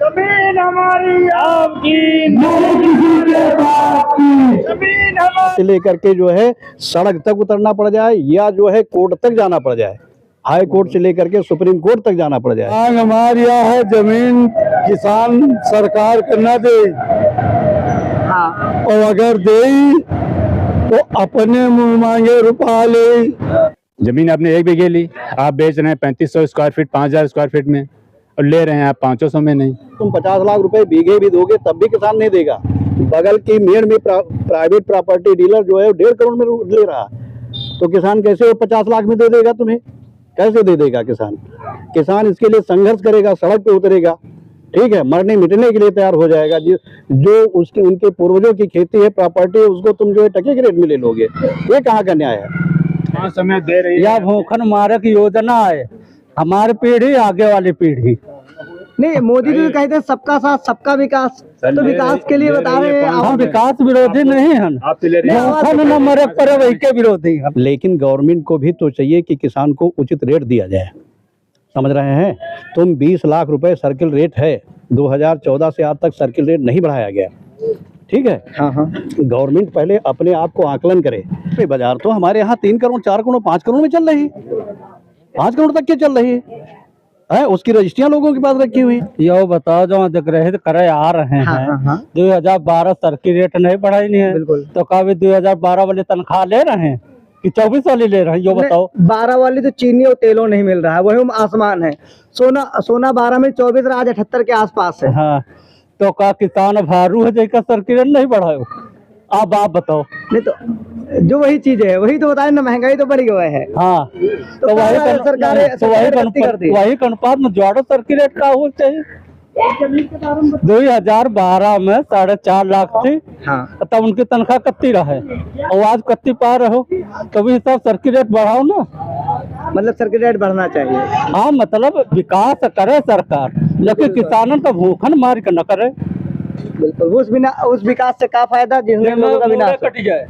जमीन हमारी आपकी, जमीन से लेकर के जो है सड़क तक उतरना पड़ जाए या जो है कोर्ट तक जाना पड़ जाए, हाई कोर्ट से लेकर के सुप्रीम कोर्ट तक जाना पड़ जाए। हमारे यहाँ है जमीन किसान सरकार को न दे, हाँ, और अगर दे तो अपने मुंह मांगे रुपया ले। जमीन आपने 1 बीघे ली, आप बेच रहे हैं 3500 स्क्वायर फीट, 5000 स्क्वायर फीट में, और ले रहे हैं आप 500 में नहीं। तुम 50 लाख रुपए बीघे भी दोगे तब भी किसान नहीं देगा। बगल की मेड़ में प्राइवेट प्रॉपर्टी डीलर जो है 1.5 करोड़ में ले रहा, तो किसान कैसे 50 लाख में दे देगा? तुम्हें कैसे दे देगा किसान? किसान इसके लिए संघर्ष करेगा, सड़क पे उतरेगा, ठीक है, मरने मिटने के लिए तैयार हो जाएगा। जो उसके उनके पूर्वजों की खेती है, प्रॉपर्टी है, उसको तुम जो है टके के रेट में ले लोगे, ये कहाँ का न्याय है? हाँ, समय दे रही है। यह भूखन मारक योजना है, हमारी पीढ़ी आगे वाली पीढ़ी। नहीं, मोदी जी कहते हैं सबका साथ सबका विकास, तो विकास के लिए बता रहे हैं। हम विकास विरोधी नहीं हैं, भूखन न मरे पर वही के विरोधी हैं। लेकिन गवर्नमेंट को भी तो चाहिए कि किसान को उचित रेट दिया जाए, समझ रहे हैं? तुम 20 लाख रुपए सर्किल रेट है, 2014 से आज तक सर्किल रेट नहीं बढ़ाया गया, ठीक है? हाँ हाँ, गवर्नमेंट पहले अपने आप को आकलन करे। बाजार तो हमारे यहाँ 3 करोड़ 4 करोड़ 5 करोड़ में चल रही, 5 करोड़ तक की चल रही है, उसकी रजिस्ट्रियां लोगों के पास रखी हुई। यो बताओ, जो दिख रहे करे आ रहे हाँ, हैं, हाँ, 2012 सर्किल रेट नहीं बढ़ाई नहीं है, बिल्कुल। तो कभी 2012 वाले तनख्वाह ले रहे हैं कि 24 वाली ले रहे हैं? यो बताओ। 12 वाली तो चीनी और तेलों नहीं मिल रहा है, वही आसमान है। सोना 12 में 24 आज 78 के आसपास है। हाँ, तो का किसान भारू है जैसा सर्किल रेट नहीं बढ़ायो? अब आप बताओ। नहीं तो जो वही चीज है, वही तो बताए ना, महंगाई तो बढ़ गया है। हाँ, तो वही अनुपात में जोड़ो सर्किल रेट का हो चाहिए। 2012 में 4.5 लाख थी, हाँ, तब उनकी तनख्वाह कत्ती रहे, और आज कत्ती पा रहे हो, तभी हिसाब सर्किल रेट बढ़ाओ ना। मतलब सर्किल रेट बढ़ना चाहिए। हाँ, मतलब विकास करे सरकार, लेकिन किसानों का भूखन मार के न करे। बिल्कुल, उस विकास से क्या फायदा जिसमें लोगों का विनाश कट जाए।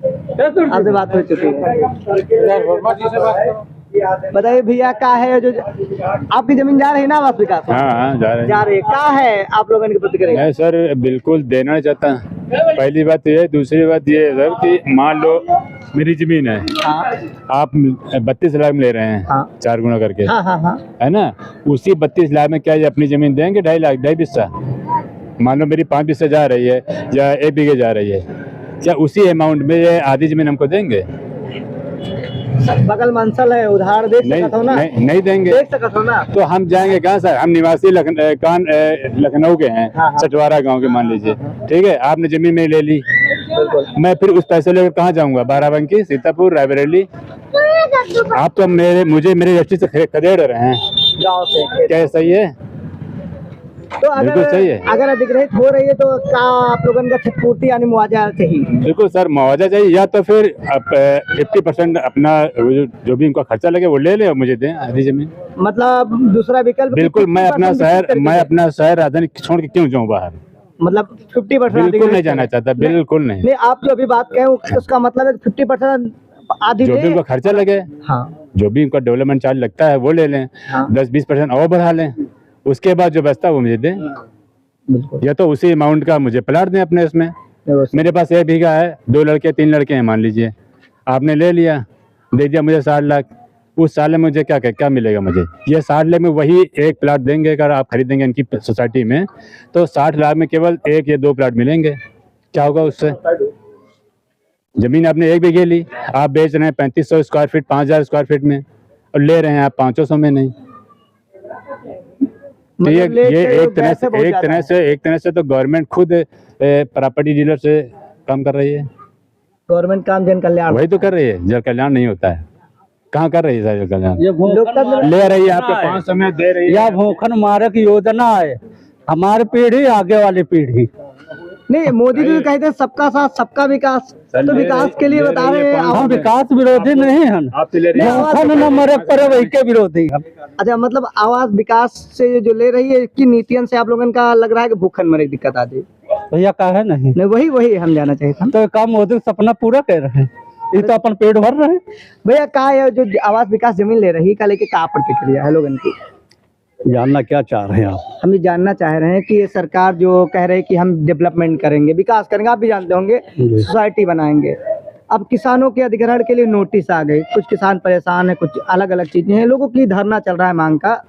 आपसे बात हो चुकी है। बताइए भैया, क्या है जो आपकी जमीन जा रही है ना आवास विकास? हाँ, जा रही है, क्या है आप लोगों की प्रतिक्रिया? मैं सर बिल्कुल देना नहीं चाहता। पहली बात ये है, दूसरी बात ये है सर कि मान लो मेरी जमीन है, हाँ, आप 32 लाख में ले रहे हैं, हाँ, 4 गुना करके, हाँ, हाँ, हाँ, है ना? उसी 32 लाख में क्या ये अपनी जमीन देंगे? 2.5 लाख, 2.5 बिस्सा। मान लो मेरी 5 बिस्सा जा रही है या 1 बीघे जा रही है, क्या उसी अमाउंट में ये आधी जमीन हमको देंगे? बगल मंसल है, उधार देख सकते हो ना? नहीं देंगे। देख सकते हो ना? तो हम जाएंगे कहाँ सर? हम निवासी लखनऊ के हैं, हाँ, हाँ, चटवारा गांव के मान लीजिए, ठीक है? आपने जमीन में ले ली, मैं फिर उस पैसे लेकर कहाँ जाऊंगा? बाराबंकी, सीतापुर, रायबरेली? आप तो मुझे मेरी रजिस्ट्री से खदेड़ रहे हैं, गाँव से। क्या सही है? तो बिल्कुल सही है। अगर अधिग्रहित हो रही है तो क्या आप लोगों का क्षतिपूर्ति यानी मुआवजा चाहिए? बिल्कुल सर, मुआवजा चाहिए, या तो फिर 50% अपना जो भी उनका खर्चा लगे वो ले ले और मुझे दें आधी जमीन। मतलब दूसरा विकल्प? बिल्कुल, मैं अपना शहर राजधानी छोड़ के क्यों जाऊँ बाहर? मतलब 50% बिल्कुल नहीं जाना चाहता, बिल्कुल नहीं। नहीं, आप जो अभी बात कहें उसका मतलब है 50% आधी जो भी उनका खर्चा लगे, हाँ, जो भी उनका डेवलपमेंट चार्ज लगता है वो ले लें, हाँ, 10-20% और बढ़ा लें, उसके बाद जो बचता है वो मुझे दें। बिल्कुल। या तो उसी अमाउंट का मुझे प्लाट दें अपने उसमें। मेरे पास 1 बीघा है, 2 लड़के 3 लड़के हैं मान लीजिए, आपने ले लिया, दे दिया मुझे 60 लाख, उस साल में मुझे क्या मिलेगा? मुझे ये 60 लाख में वही एक प्लाट देंगे। अगर आप खरीदेंगे इनकी सोसाइटी में तो 60 लाख में केवल 1 या 2 प्लाट मिलेंगे। क्या होगा उससे? जमीन आपने 1 बीघे ली, आप बेच रहे हैं 3500 स्क्वायर फीट, 5000 स्क्वायर फीट में, और ले रहे हैं आप 500 में नहीं। तो ये एक तरह से तो गवर्नमेंट खुद प्रॉपर्टी डीलर से काम कर रही है। गवर्नमेंट काम जन कल्याण वही तो कर रही है, जन कल्याण नहीं होता है। कहाँ कर रही है जन कल्याण? ये ले रही है आपको 500 में दे रही है। यह भूखन मारक योजना है, हमारी पीढ़ी आगे वाली पीढ़ी। नहीं, मोदी जी कहते हैं सबका साथ सबका विकास, तो विकास के लिए बता रहे हैं। हम विकास विरोधी नहीं हैं, भूखन न मरे पर वही के विरोधी हैं। अच्छा, मतलब आवास विकास से जो ले रही है की नीतियों से आप लोगों का लग रहा है कि भूखन मरे की दिक्कत आ जाए? भैया का है नहीं, वही हम जाना चाहिए। तो काम मोदी सपना पूरा कर रहे हैं, ये तो अपन पेट भर रहे हैं। भैया का है जो आवास विकास जमीन ले रही है, का लेके क्या प्रतिक्रिया है लोगों की? जानना क्या चाह रहे हैं आप? हम ये जानना चाह रहे हैं कि ये सरकार जो कह रही है कि हम डेवलपमेंट करेंगे, विकास करेंगे, आप भी जानते होंगे, सोसाइटी बनाएंगे, अब किसानों के अधिग्रहण के लिए नोटिस आ गई, कुछ किसान परेशान है, कुछ अलग अलग चीजें हैं, लोगों की धरना चल रहा है मांग का।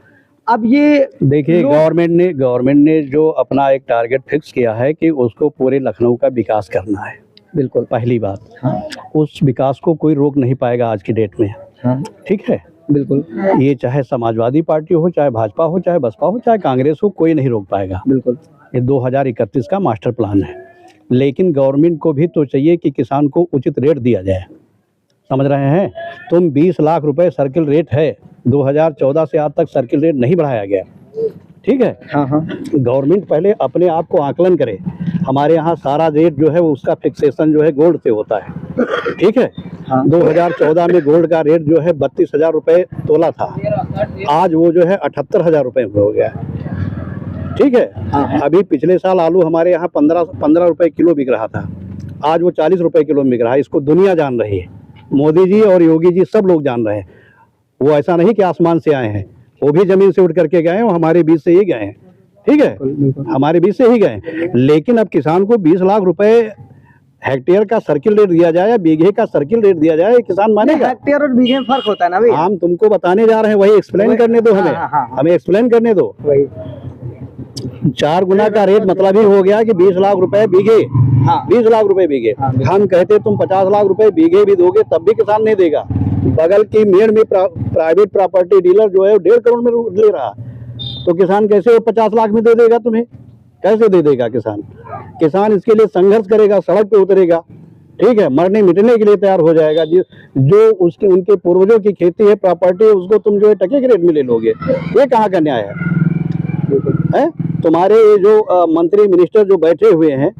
अब ये देखिए, गवर्नमेंट ने जो अपना एक टारगेट फिक्स किया है कि उसको पूरे लखनऊ का विकास करना है। बिल्कुल पहली बात, हाँ, उस विकास को कोई रोक नहीं पाएगा आज की डेट में। हाँ, ठीक है, बिल्कुल ये चाहे समाजवादी पार्टी हो, चाहे भाजपा हो, चाहे बसपा हो, चाहे कांग्रेस हो, कोई नहीं रोक पाएगा। बिल्कुल ये 2031 का मास्टर प्लान है। लेकिन गवर्नमेंट को भी तो चाहिए कि किसान को उचित रेट दिया जाए। समझ रहे हैं? तुम 20 लाख रुपए सर्किल रेट है, 2014 से आज तक सर्किल रेट नहीं बढ़ाया गया। ठीक है, हाँ हाँ गवर्नमेंट पहले अपने आप को आकलन करे। हमारे यहाँ सारा रेट जो है वो उसका फिक्सेशन जो है गोल्ड से होता है। ठीक है, हाँ। 2014 में गोल्ड का रेट जो है 32,000 रुपये तोला था, आज वो जो है 78,000 रुपये हो गया है। ठीक है, हाँ। अभी पिछले साल आलू हमारे यहाँ 15 रुपए किलो बिक रहा था, आज वो 40 रुपए किलो में बिक रहा है। इसको दुनिया जान रही है, मोदी जी और योगी जी सब लोग जान रहे हैं। वो ऐसा नहीं कि आसमान से आए हैं, वो भी जमीन से उठ करके गए हैं, वो हमारे बीच से ही गए हैं। ठीक है, हमारे बीच से ही गए। लेकिन अब किसान को 20 लाख रुपए हेक्टेयर का सर्किल रेट दिया जाए या बीघे का सर्किल रेट दिया जाए, किसान मानेगा? हेक्टेयर और बीघे में फर्क होता है ना भाई। हम तुमको बताने जा रहे हैं, वही एक्सप्लेन करने दो हमें। हमें एक्सप्लेन करने दो। वही 4 गुना का रेट मतलब ही हो गया कि 20 लाख रुपए बीघे। हाँ। 20 लाख रुपए बीघे। हाँ, हम कहते तुम 50 लाख रुपए बीघे भी दोगे तब भी किसान नहीं देगा। बगल की मेड़ में प्राइवेट प्रॉपर्टी डीलर जो है 1.5 करोड़ में ले रहा, तो किसान कैसे वो 50 लाख में दे देगा तुम्हें? कैसे दे देगा किसान? किसान इसके लिए संघर्ष करेगा, सड़क पे उतरेगा। ठीक है, मरने मिटने के लिए तैयार हो जाएगा। जो उसके उनके पूर्वजों की खेती है, प्रॉपर्टी है, उसको तुम जो है टके के रेट में ले लोगे। ये कहाँ का न्याय है? तुम्हारे ये जो मंत्री मिनिस्टर जो बैठे हुए हैं,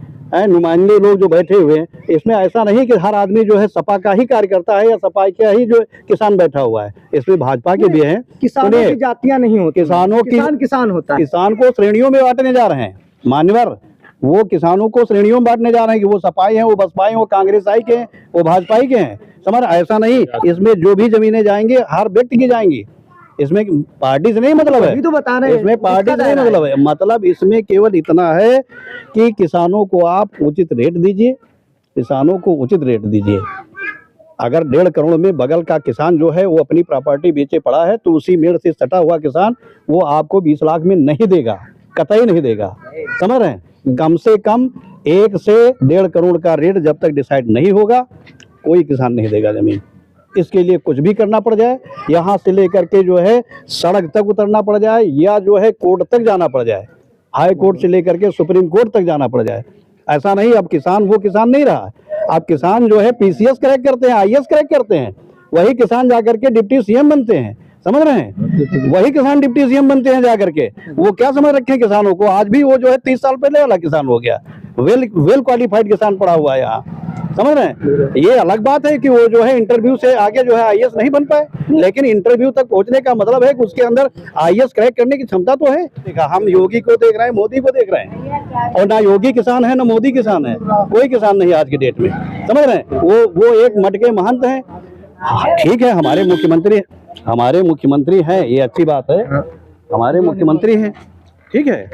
नुमाइंदे लोग जो बैठे हुए हैं, इसमें ऐसा नहीं कि हर आदमी जो है सपा का ही कार्यकर्ता है या सपा का ही जो किसान बैठा हुआ है। इसमें भाजपा के भी हैं। किसानों की जातियां नहीं होती, किसानों की किसान होता है। किसान को श्रेणियों में बांटने जा रहे हैं मान्यवर। वो किसानों को श्रेणियों में बांटने जा रहे हैं कि वो सपाई हैं, वो बसपाई, वो कांग्रेसई के हैं, वो भाजपाई के हैं। समझ, ऐसा नहीं। इसमें जो भी जमीनें जाएंगे हर व्यक्ति की जाएंगी। इसमें पार्टी से नहीं मतलब है, अभी तो बता रहे हैं, इसमें पार्टी से नहीं मतलब है। मतलब इसमें केवल इतना है कि किसानों को आप उचित रेट दीजिए, किसानों को उचित रेट दीजिए। अगर 1.5 करोड़ में बगल का किसान जो है वो अपनी प्रॉपर्टी बेचे पड़ा है, तो उसी मेड़ से सटा हुआ किसान वो आपको 20 लाख में नहीं देगा, कतई नहीं देगा। समझ रहे हैं? कम से कम 1 से 1.5 करोड़ का रेट जब तक डिसाइड नहीं होगा, कोई किसान नहीं देगा जमीन। इसके लिए कुछ भी करना पड़ जाए, यहाँ से लेकर के जो है सड़क तक उतरना पड़ जाए, या जो है कोर्ट तक जाना पड़ जाए, हाई कोर्ट से लेकर के सुप्रीम कोर्ट तक जाना पड़ जाए। ऐसा नहीं अब किसान वो किसान नहीं रहा। अब किसान जो है PCS क्रैक करते हैं, IAS क्रैक करते हैं, वही किसान जाकर के डिप्टी सीएम बनते हैं। समझ रहे हैं? वही किसान डिप्टी सीएम बनते हैं जाकर के। वो क्या समझ रखे हैं किसानों को? आज भी वो जो है 30 साल पहले वाला किसान हो गया, वेल क्वालिफाइड किसान पड़ा हुआ है यहाँ। समझ रहे हैं? ये अलग बात है कि वो जो है इंटरव्यू से आगे जो है IAS नहीं बन पाए, लेकिन इंटरव्यू तक पहुंचने का मतलब है कि उसके अंदर IAS क्रैक करने की क्षमता तो है। देखा, हम योगी को देख रहे हैं, मोदी को देख रहे हैं, और ना योगी किसान है ना मोदी किसान है, कोई किसान नहीं आज की डेट में। समझ रहे हैं? वो एक मठ के महंत हैं। ठीक है, हमारे मुख्यमंत्री हैं, ये अच्छी बात है, हमारे मुख्यमंत्री हैं। ठीक है,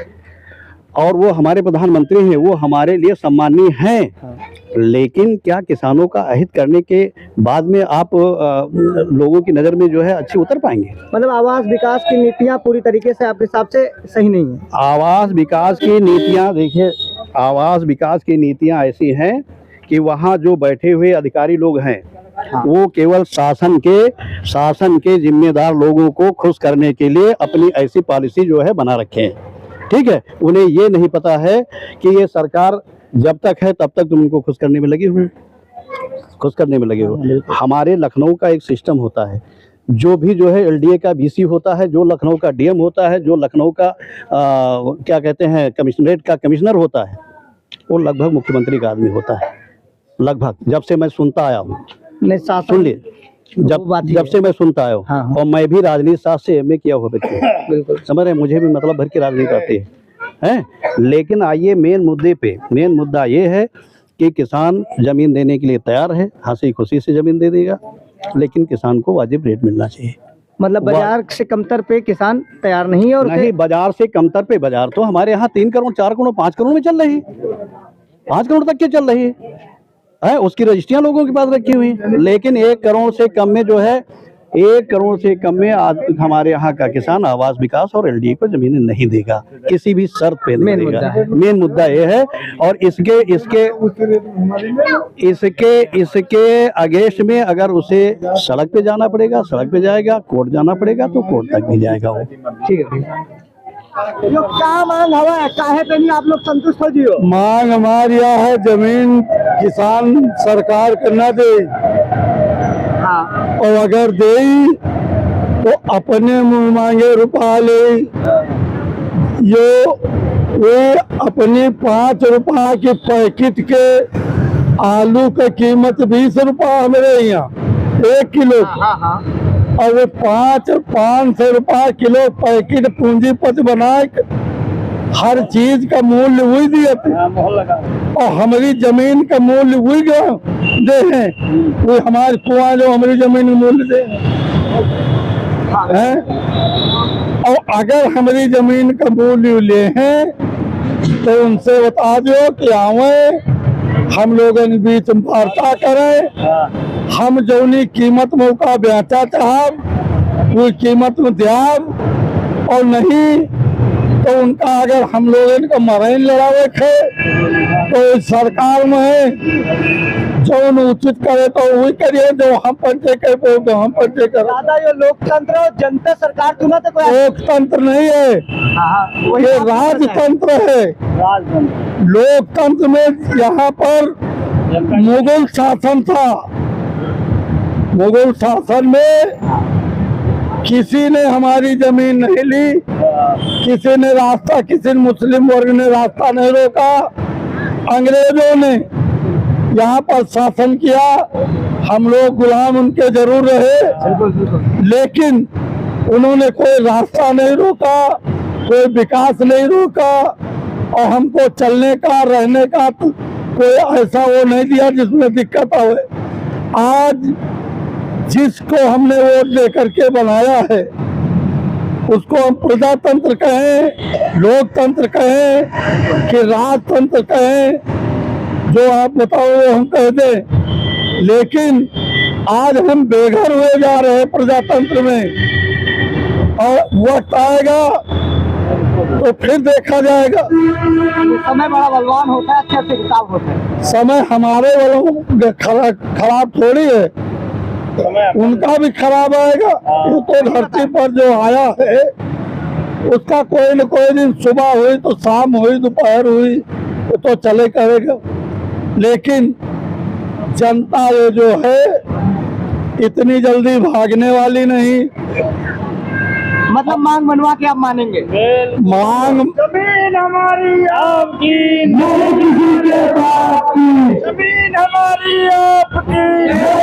और वो हमारे प्रधानमंत्री हैं, वो हमारे लिए सम्माननीय हैं। लेकिन क्या किसानों का अहित करने के बाद में आप लोगों की नज़र में जो है अच्छी उतर पाएंगे? मतलब आवास विकास की नीतियां पूरी तरीके से आपके हिसाब से सही नहीं है? आवास विकास की नीतियां, देखिए, आवास विकास की नीतियां ऐसी हैं कि वहाँ जो बैठे हुए अधिकारी लोग हैं, वो केवल शासन के जिम्मेदार लोगों को खुश करने के लिए अपनी ऐसी पॉलिसी जो है बना रखे हैं। ठीक है, उन्हें ये नहीं पता है कि ये सरकार जब तक है तब तक तुम उनको खुश करने में लगे हुए, खुश करने में लगे हुए। हमारे लखनऊ का एक सिस्टम होता है, जो भी जो है LDA का BC होता है, जो लखनऊ का DM होता है, जो लखनऊ का क्या कहते हैं कमिश्नरेट का कमिश्नर होता है, वो लगभग मुख्यमंत्री का आदमी होता है। लगभग, जब से मैं सुनता आया हूँ। सुन लिए, जब से मैं सुनता आया हूँ। हाँ। और मैं भी राजनीति शास्त्र से MA किया हुआ व्यक्ति हूँ। बिल्कुल समझ रहे हैं? मुझे भी मतलब भर की राजनीति आती है। लेकिन आइए मेन मुद्दा ये है कि किसान जमीन देने के लिए तैयार है, हंसी खुशी से जमीन दे देगा, लेकिन किसान को वाजिब रेट मिलना चाहिए। मतलब बाजार से कमतर पे किसान तैयार नहीं है। और नहीं, बाजार से कमतर पे बाजार तो हमारे यहाँ 3 करोड़ 4 करोड़ 5 करोड़ में चल रही है, 5 करोड़ तक की चल रही है। उसकी रजिस्ट्रियां लोगों के पास रखी हुई हैं। लेकिन 1 करोड़ से कम में जो है, 1 करोड़ से कम में आज हमारे यहाँ का किसान आवास विकास और एलडीए को जमीनें नहीं देगा, किसी भी शर्त पे नहीं देगा। मेन मुद्दा ये है। और इसके अगेंस्ट में अगर उसे सड़क पे जाना पड़ेगा, सड़क पे जाएगा, कोर्ट जाना पड़ेगा तो कोर्ट तक भी जाएगा वो। ठीक है। जो क्या मांग हवा है, काहे पे नहीं आप लोग संतुष्ट हो जियो? मांग हमारी यह है, जमीन किसान सरकार को न दे, हाँ, और अगर दे तो अपने मुँह मांगे रुपया ले। वे अपनी 5 रुपया के पैकेट के आलू की कीमत 20 रुपया हमारे यहाँ 1 किलो, और वो 500 रुपया किलो पैकेट पूंजीपति बनाए हर चीज का मूल्य वही दिया थे, और हमारी जमीन का मूल्य वही दे हैं। वो हमारे कुआं जो हमारी जमीन का मूल्य दे हैं। और अगर हमारी जमीन का मूल्य ले हैं तो उनसे बता दो कि आवे, हम लोगों के बीच वार्ता करें, हम जौनी कीमत मौका बेचा चाहब वो कीमत में दियाब, और नहीं तो उनका अगर हम लोगों का मरैन लड़ावे थे तो सरकार में है जो उचित करे तो वही करिए, जो हम पंचे करे तो हम पंचे करें। दादा ये लोकतंत्र और जनता सरकार चुना तो कोई लोकतंत्र नहीं है, ये राजतंत्र है। लोकतंत्र में यहाँ पर मुगल शासन था। मुगल शासन में किसी ने हमारी जमीन नहीं ली, किसी ने रास्ता, किसी मुस्लिम वर्ग ने रास्ता नहीं रोका। अंग्रेजों ने यहाँ पर शासन किया, हम लोग गुलाम उनके जरूर रहे, लेकिन उन्होंने कोई रास्ता नहीं रोका, कोई विकास नहीं रोका, और हमको चलने का रहने का कोई ऐसा वो नहीं दिया जिसमें दिक्कत आवे। आज जिसको हमने वोट दे करके बनाया है उसको हम प्रजातंत्र कहें, लोकतंत्र कहें कि राजतंत्र कहें, जो आप बताओ वो हम कह दें। लेकिन आज हम बेघर हुए जा रहे हैं प्रजातंत्र में, और वक्त आएगा तो फिर देखा जाएगा। समय बड़ा बलवान होता है, अच्छे हिसाब होता है। समय हमारे वालों खराब थोड़ी है, उनका भी खराब आएगा। वो तो धरती पर जो आया है उसका कोई न कोई दिन सुबह हुई तो शाम हुई, दोपहर हुई, वो तो चले करेगा। लेकिन जनता ये जो है इतनी जल्दी भागने वाली नहीं। मतलब मांग बनवा के आप मानेंगे? मांग जमीन हमारी आपकी, नहीं किसी के बाप की, जमीन हमारी आपकी।